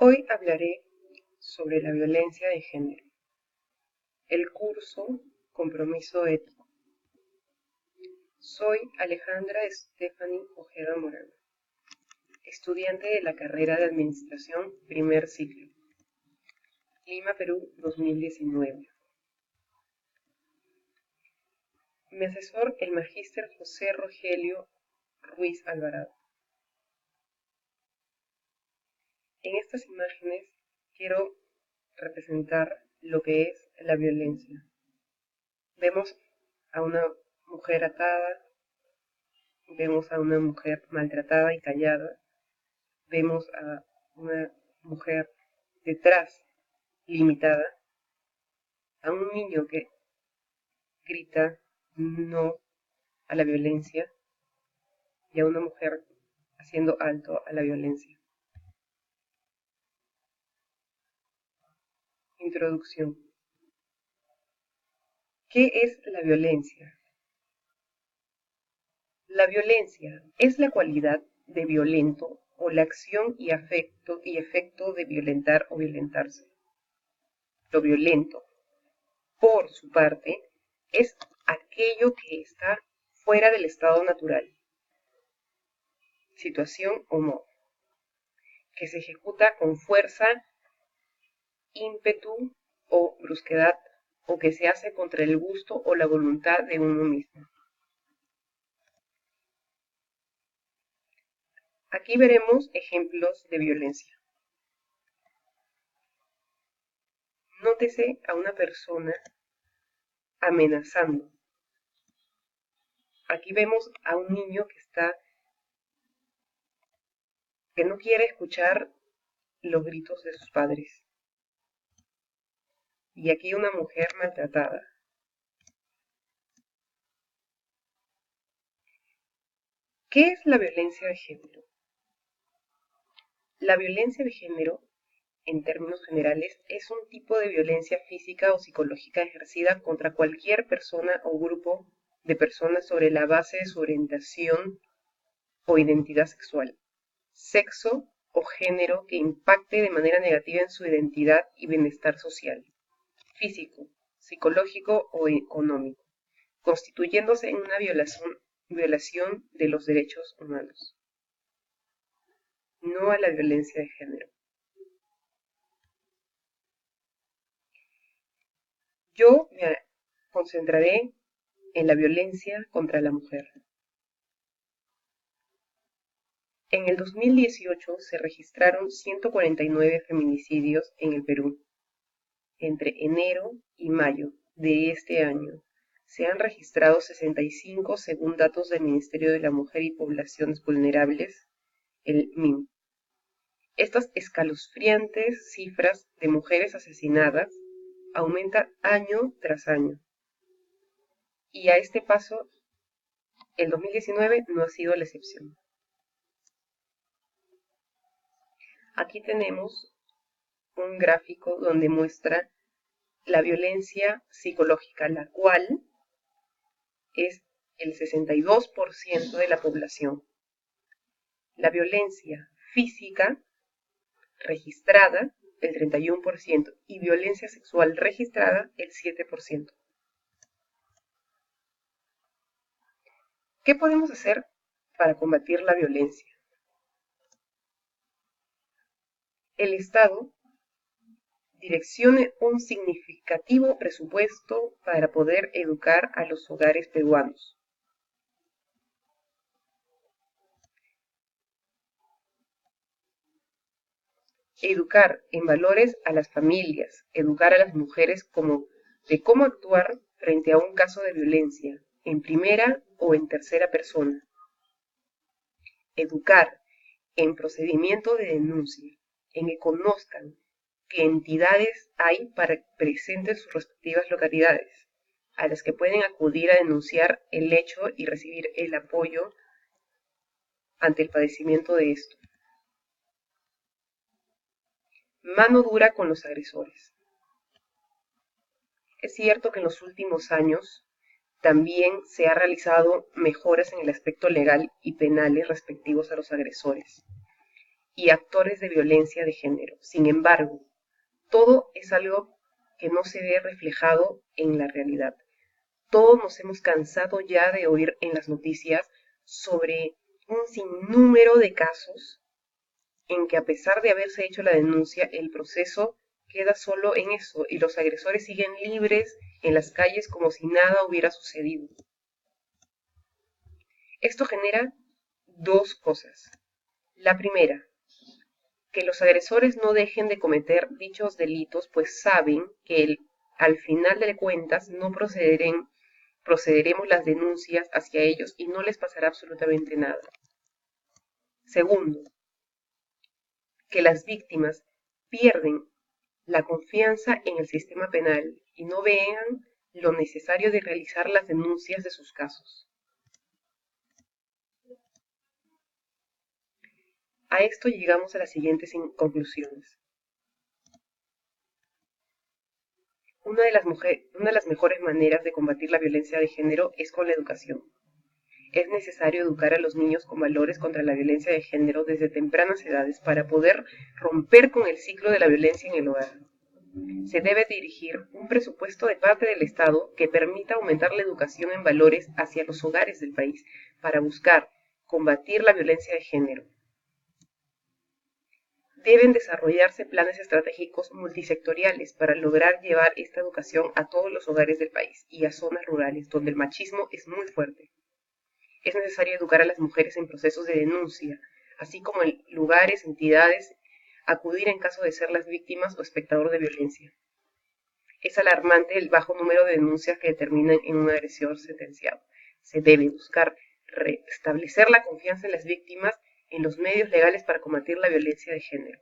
Hoy hablaré sobre la violencia de género. El curso Compromiso Ético. Soy Alejandra Stephanie Ojeda Morán, estudiante de la carrera de Administración primer ciclo, Lima, Perú, 2019. Mi asesor, el magíster José Rogelio Ruiz Alvarado. En estas imágenes quiero representar lo que es la violencia. Vemos a una mujer atada, vemos a una mujer maltratada y callada, vemos a una mujer detrás, limitada, a un niño que grita no a la violencia y a una mujer haciendo alto a la violencia. Introducción. ¿Qué es la violencia? La violencia es la cualidad de violento o la acción y efecto de violentar o violentarse. Lo violento, por su parte, es aquello que está fuera del estado natural, situación o modo, que se ejecuta con fuerza, ímpetu o brusquedad, o que se hace contra el gusto o la voluntad de uno mismo. Aquí veremos ejemplos de violencia. Nótese a una persona amenazando. Aquí vemos a un niño que no quiere escuchar los gritos de sus padres. Y aquí una mujer maltratada. ¿Qué es la violencia de género? La violencia de género, en términos generales, es un tipo de violencia física o psicológica ejercida contra cualquier persona o grupo de personas sobre la base de su orientación o identidad sexual, sexo o género que impacte de manera negativa en su identidad y bienestar social, físico, psicológico o económico, constituyéndose en una violación de los derechos humanos. No a la violencia de género. Yo me concentraré en la violencia contra la mujer. En el 2018 se registraron 149 feminicidios en el Perú. Entre enero y mayo de este año se han registrado 65 según datos del Ministerio de la Mujer y Poblaciones Vulnerables, el MIM. Estas escalofriantes cifras de mujeres asesinadas aumentan año tras año. Y a este paso, el 2019 no ha sido la excepción. Aquí tenemos un gráfico donde muestra la violencia psicológica, la cual es el 62% de la población. La violencia física registrada, el 31%, y violencia sexual registrada, el 7%. ¿Qué podemos hacer para combatir la violencia? El Estado direccione un significativo presupuesto para poder educar a los hogares peruanos. Educar en valores a las familias, educar a las mujeres de cómo actuar frente a un caso de violencia, en primera o en tercera persona. Educar en procedimiento de denuncia, en que conozcan qué entidades hay presentes en sus respectivas localidades, a las que pueden acudir a denunciar el hecho y recibir el apoyo ante el padecimiento de esto. Mano dura con los agresores. Es cierto que en los últimos años también se han realizado mejoras en el aspecto legal y penales respectivos a los agresores. y actores de violencia de género. Sin embargo, todo es algo que no se ve reflejado en la realidad. Todos nos hemos cansado ya de oír en las noticias sobre un sinnúmero de casos en que, a pesar de haberse hecho la denuncia, el proceso queda solo en eso y los agresores siguen libres en las calles como si nada hubiera sucedido. Esto genera dos cosas. La primera, que los agresores no dejen de cometer dichos delitos, pues saben que al final de cuentas no procederemos las denuncias hacia ellos y no les pasará absolutamente nada. Segundo, que las víctimas pierden la confianza en el sistema penal y no vean lo necesario de realizar las denuncias de sus casos. A esto llegamos a las siguientes conclusiones. Una de las mejores maneras de combatir la violencia de género es con la educación. Es necesario educar a los niños con valores contra la violencia de género desde tempranas edades para poder romper con el ciclo de la violencia en el hogar. Se debe dirigir un presupuesto de parte del Estado que permita aumentar la educación en valores hacia los hogares del país para buscar combatir la violencia de género. Deben desarrollarse planes estratégicos multisectoriales para lograr llevar esta educación a todos los hogares del país y a zonas rurales donde el machismo es muy fuerte. Es necesario educar a las mujeres en procesos de denuncia, así como en lugares, entidades, acudir en caso de ser las víctimas o espectador de violencia. Es alarmante el bajo número de denuncias que determinan en un agresor sentenciado. Se debe buscar restablecer la confianza en las víctimas en los medios legales para combatir la violencia de género.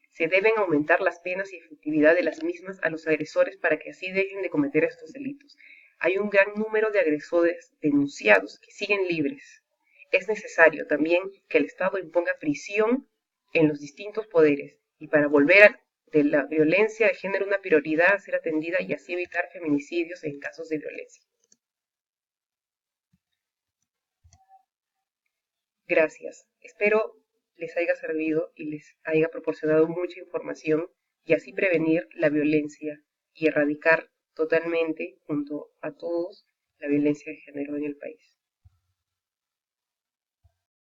Se deben aumentar las penas y efectividad de las mismas a los agresores para que así dejen de cometer estos delitos. Hay un gran número de agresores denunciados que siguen libres. Es necesario también que el Estado imponga prisión en los distintos poderes y para volver de la violencia de género una prioridad a ser atendida y así evitar feminicidios en casos de violencia. Gracias. Espero les haya servido y les haya proporcionado mucha información y así prevenir la violencia y erradicar totalmente junto a todos la violencia de género en el país.